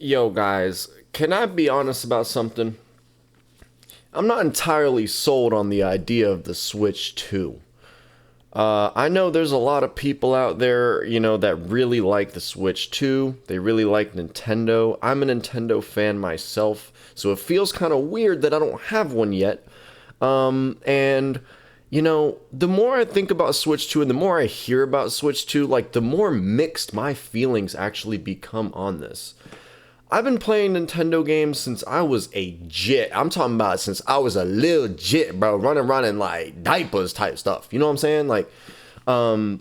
Yo, guys, can I be honest about something? I'm not entirely sold on the idea of the Switch 2. I know there's a lot of people out there, that really like the Switch 2. They really like Nintendo. I'm a Nintendo fan myself, so it feels kind of weird that I don't have one yet. And the more I think about Switch 2 and the more I hear about Switch 2, like, the more mixed my feelings actually become on this. I've been playing Nintendo games since I was a jit. I'm talking about since I was a little jit, bro, running around in like diapers type stuff. You know what I'm saying? Like, I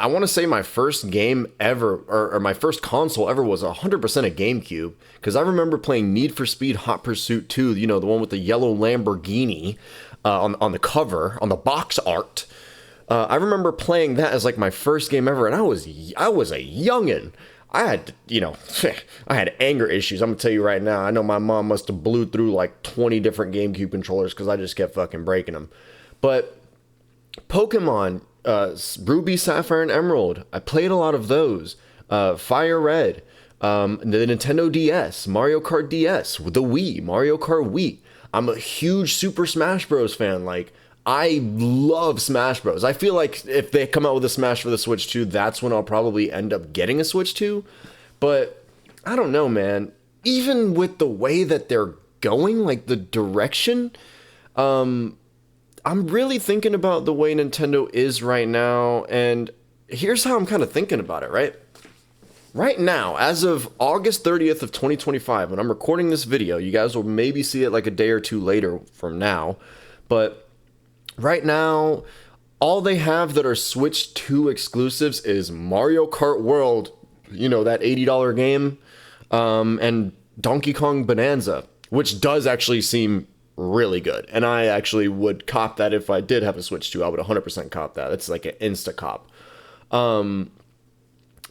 want to say my first game ever, or my first console ever, was 100% a GameCube, because I remember playing Need for Speed Hot Pursuit 2, the one with the yellow Lamborghini on the cover, on the box art. I remember playing that as like my first game ever, and I was a youngin'. I had, I had anger issues. I'm gonna tell you right now. I know my mom must have blew through like 20 different GameCube controllers because I just kept fucking breaking them. But Pokemon, Ruby, Sapphire, and Emerald, I played a lot of those. Fire Red, the Nintendo DS, Mario Kart DS, the Wii, Mario Kart Wii. I'm a huge Super Smash Bros. Fan. Like, I love Smash Bros. I feel like if they come out with a Smash for the Switch 2, that's when I'll probably end up getting a Switch 2. But I don't know, man. Even with the way that they're going, like the direction, I'm really thinking about the way Nintendo is right now. And here's how I'm kind of thinking about it, right? Right now, as of August 30th of 2025, when I'm recording this video, you guys will maybe see it like a day or two later from now. But right now, all they have that are Switch 2 exclusives is Mario Kart World, that $80 game, and Donkey Kong Bonanza, which does actually seem really good. And I actually would cop that if I did have a Switch 2. I would 100% cop that. It's like an insta cop.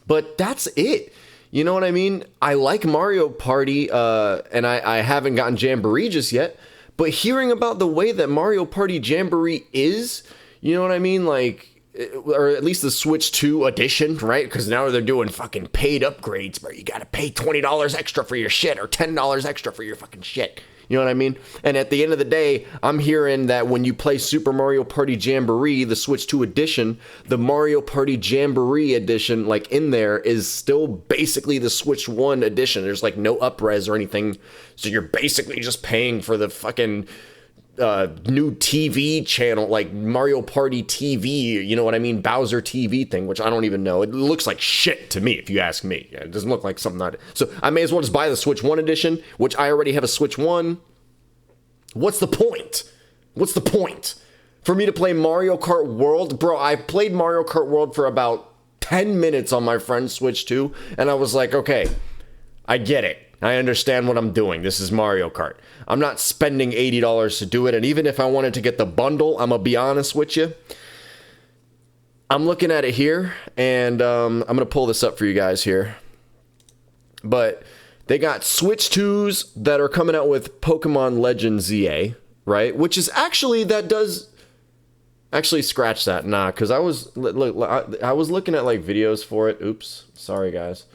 But that's it. You know what I mean? I like Mario Party, and I haven't gotten Jamboree just yet. But hearing about the way that Mario Party Jamboree is, you know what I mean? Like, or at least the Switch 2 edition, right? Because now they're doing fucking paid upgrades where you gotta pay $20 extra for your shit or $10 extra for your fucking shit. You know what I mean? And at the end of the day, I'm hearing that when you play Super Mario Party Jamboree, the Switch 2 edition, the Mario Party Jamboree edition, like, in there is still basically the Switch 1 edition. There's like no up-res or anything. So you're basically just paying for the fucking new TV channel, like Mario Party TV, you know what I mean? Bowser TV thing, which I don't even know. It looks like shit to me, if you ask me. It doesn't look like something so I may as well just buy the Switch 1 edition, which I already have a Switch 1. What's the point? What's the point? For me to play Mario Kart World? Bro, I played Mario Kart World for about 10 minutes on my friend's Switch 2, and I was like, okay, I get it. I understand what I'm doing. This is Mario Kart. I'm not spending $80 to do it. And even if I wanted to get the bundle, I'm going to be honest with you. I'm looking at it here, and I'm going to pull this up for you guys here. But they got Switch 2s that are coming out with Pokemon Legends ZA, right? Which is actually, that does... Actually, scratch that. Nah, because I was looking at, like, videos for it. Oops. Sorry, guys.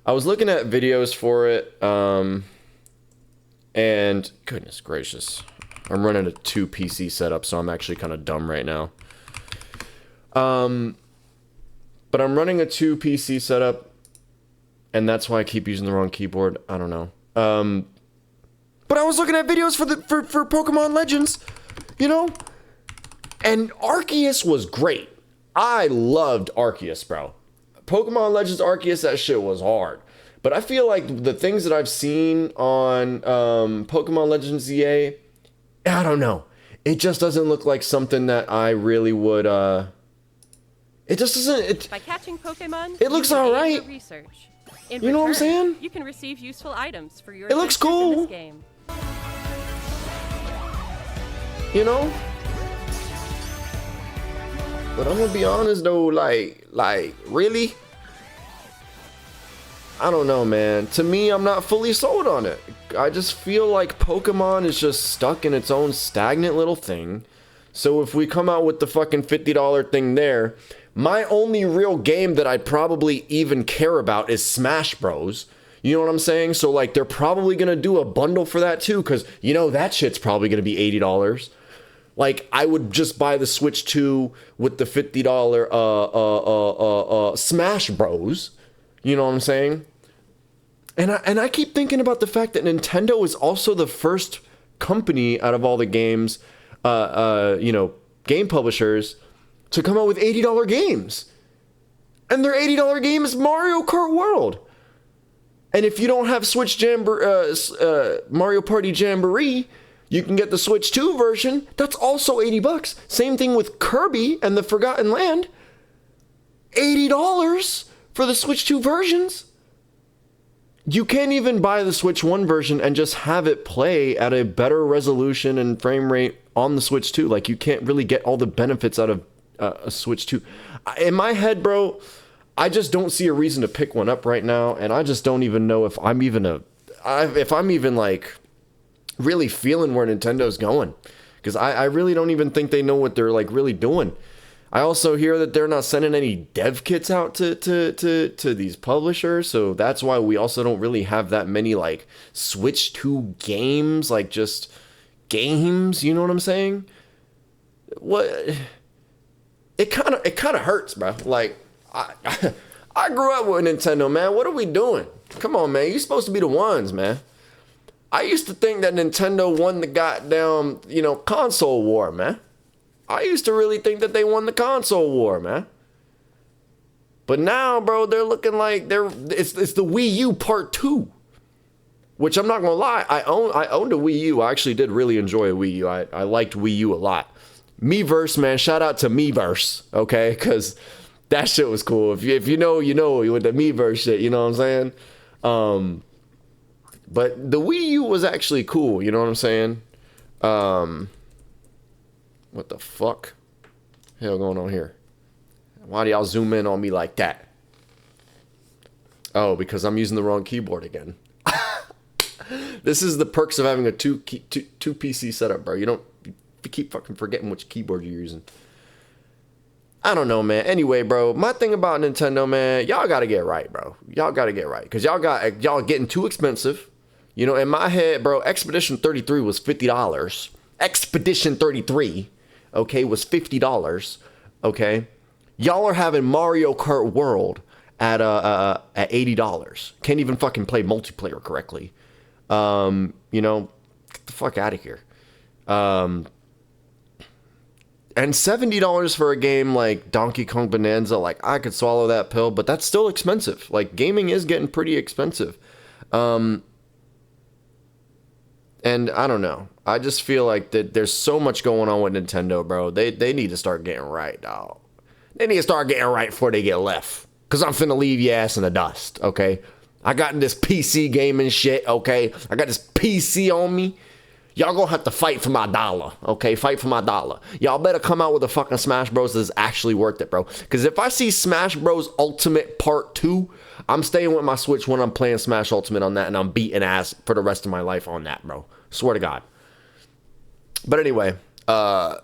I was looking at videos for it, and goodness gracious, I'm running a 2 PC setup, so I'm actually kind of dumb right now. But I'm running a 2 PC setup, and that's why I keep using the wrong keyboard. I don't know. But I was looking at videos for Pokemon Legends, and Arceus was great. I loved Arceus, bro. Pokemon Legends Arceus, that shit was hard. But I feel like the things that I've seen on Pokemon Legends ZA, I don't know. It just doesn't look like something that I really would, it just doesn't, By catching Pokemon, it looks alright. Research. You know what I'm saying? You can receive useful items for your It looks adventures in cool. this game. You know? But I'm gonna be honest though, like, really? I don't know, man. To me, I'm not fully sold on it. I just feel like Pokemon is just stuck in its own stagnant little thing. So if we come out with the fucking $50 thing there, my only real game that I'd probably even care about is Smash Bros. You know what I'm saying? So like they're probably gonna do a bundle for that too, because you know that shit's probably gonna be $80. Like I would just buy the Switch 2 with the $50 Smash Bros. You know what I'm saying? And I keep thinking about the fact that Nintendo is also the first company out of all the games, game publishers to come out with $80 games. And their $80 game is Mario Kart World. And if you don't have Switch Mario Party Jamboree, you can get the Switch 2 version. That's also $80. Same thing with Kirby and the Forgotten Land. $80 for the Switch 2 versions. You can't even buy the Switch 1 version and just have it play at a better resolution and frame rate on the Switch 2. Like, you can't really get all the benefits out of a Switch 2. In my head, bro, I just don't see a reason to pick one up right now, and I just don't even know if I'm even like really feeling where Nintendo's going, because I really don't even think they know what they're like really doing. I also hear that they're not sending any dev kits out to these publishers, so that's why we also don't really have that many like Switch 2 games, like just games. You know what I'm saying? What? It kind of hurts, bro. Like I grew up with Nintendo, man. What are we doing? Come on, man. You're supposed to be the ones, man. I used to think that Nintendo won the goddamn, console war, man. I used to really think that they won the console war, man. But now, bro, they're looking like it's the Wii U Part 2. Which I'm not gonna lie, I owned a Wii U. I actually did really enjoy a Wii U. I liked Wii U a lot. Miiverse, man, shout out to Miiverse, okay? Because that shit was cool. If you know, you know, with the Miiverse shit, you know what I'm saying? But the Wii U was actually cool, you know what I'm saying? What the fuck? Hell going on here? Why do y'all zoom in on me like that? Oh, because I'm using the wrong keyboard again. This is the perks of having a two PC setup, bro. You keep fucking forgetting which keyboard you're using. I don't know, man. Anyway, bro, my thing about Nintendo, man, y'all gotta get right, bro. Y'all gotta get right, because y'all getting too expensive. You know, in my head, bro, Expedition 33 was $50. Expedition 33, okay, was $50. Okay, y'all are having Mario Kart World at $80. Can't even fucking play multiplayer correctly. Get the fuck out of here. And $70 for a game like Donkey Kong Bonanza, like I could swallow that pill, but that's still expensive. Like gaming is getting pretty expensive. And I don't know. I just feel like that there's so much going on with Nintendo, bro. They need to start getting right, dog. They need to start getting right before they get left. Because I'm finna leave your ass in the dust, okay? I got this PC gaming shit, okay? I got this PC on me. Y'all gonna have to fight for my dollar, okay? Fight for my dollar. Y'all better come out with a fucking Smash Bros. That's actually worth it, bro. Because if I see Smash Bros. Ultimate Part 2, I'm staying with my Switch when I'm playing Smash Ultimate on that, and I'm beating ass for the rest of my life on that, bro. Swear to God. But anyway, that's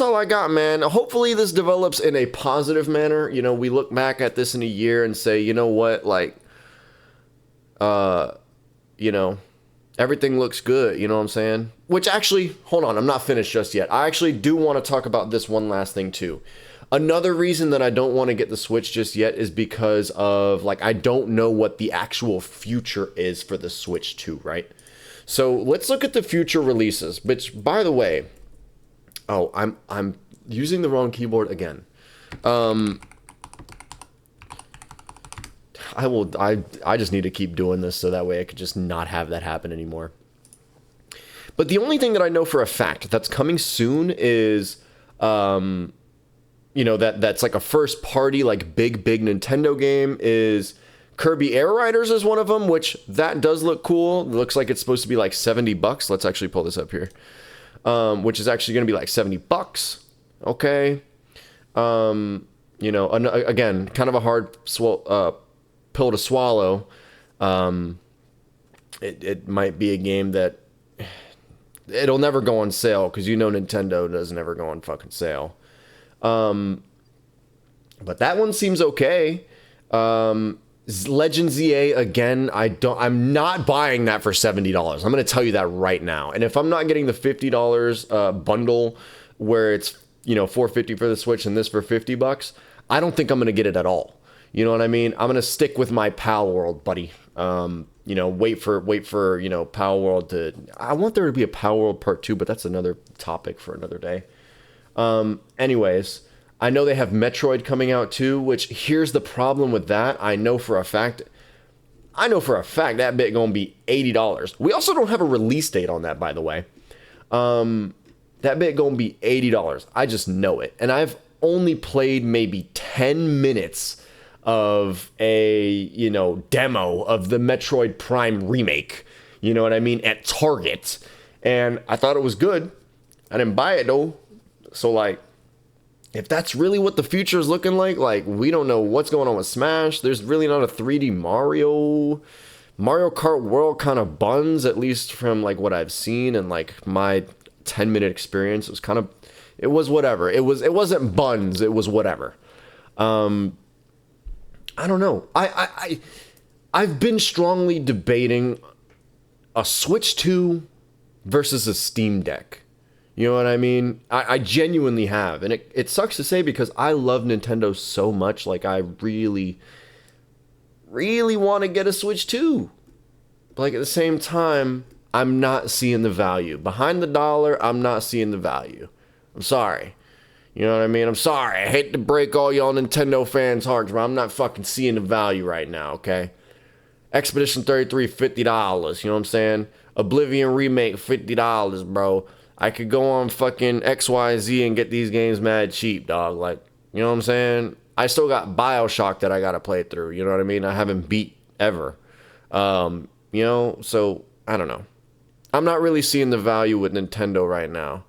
all I got, man. Hopefully this develops in a positive manner. You know, we look back at this in a year and say, you know what, like, everything looks good, you know what I'm saying? Which actually, hold on, I'm not finished just yet. I actually do want to talk about this one last thing too. Another reason that I don't want to get the Switch just yet is because of, like, I don't know what the actual future is for the Switch 2, right? So let's look at the future releases, which, by the way, oh, I'm using the wrong keyboard again. I just need to keep doing this so that way I could just not have that happen anymore. But the only thing that I know for a fact that's coming soon is, that's like a first party, like big Nintendo game is Kirby Air Riders is one of them, which that does look cool. It looks like it's supposed to be like $70. Let's actually pull this up here. Which is actually going to be like $70. Okay. Again, kind of a hard pill to swallow. It might be a game that it'll never go on sale, because Nintendo doesn't ever go on fucking sale. But that one seems okay. Legend ZA again. I'm not buying that for $70. I'm going to tell you that right now. And if I'm not getting the $50 bundle where it's, $450 for the Switch and this for $50, I don't think I'm going to get it at all. You know what I mean? I'm going to stick with my Pal World, buddy. Wait for Pal World to. I want there to be a Pal World Part 2, but that's another topic for another day. Anyways, I know they have Metroid coming out too, which here's the problem with that. I know for a fact that bit gonna be $80. We also don't have a release date on that, by the way. That bit gonna be $80. I just know it. And I've only played maybe 10 minutes of a, demo of the Metroid Prime remake. You know what I mean? At Target. And I thought it was good. I didn't buy it though. So like, if that's really what the future is looking like we don't know what's going on with Smash. There's really not a 3D Mario Kart World kind of buns, at least from like what I've seen and like my 10-minute experience. It was whatever. It wasn't buns. It was whatever. I don't know. I've been strongly debating a Switch 2 versus a Steam Deck. You know what I mean? I genuinely have. And it sucks to say because I love Nintendo so much. Like, I really, really want to get a Switch 2. But, like, at the same time, I'm not seeing the value. Behind the dollar, I'm not seeing the value. I'm sorry. You know what I mean? I'm sorry. I hate to break all y'all Nintendo fans' hearts, but I'm not fucking seeing the value right now, okay? Expedition 33, $50. You know what I'm saying? Oblivion Remake, $50, bro. I could go on fucking XYZ and get these games mad cheap, dog. Like, you know what I'm saying? I still got BioShock that I gotta play through. You know what I mean? I haven't beat ever. So I don't know. I'm not really seeing the value with Nintendo right now.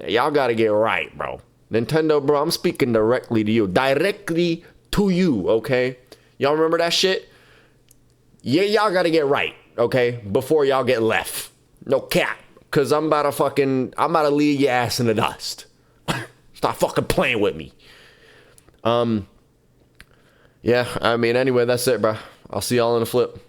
Y'all gotta get right, bro. Nintendo, bro, I'm speaking directly to you. Directly to you, okay? Y'all remember that shit? Yeah, y'all gotta get right. Okay, before y'all get left. No cap. Cause I'm about to leave your ass in the dust. Stop fucking playing with me. Yeah, I mean, anyway, that's it, bro. I'll see y'all in the flip.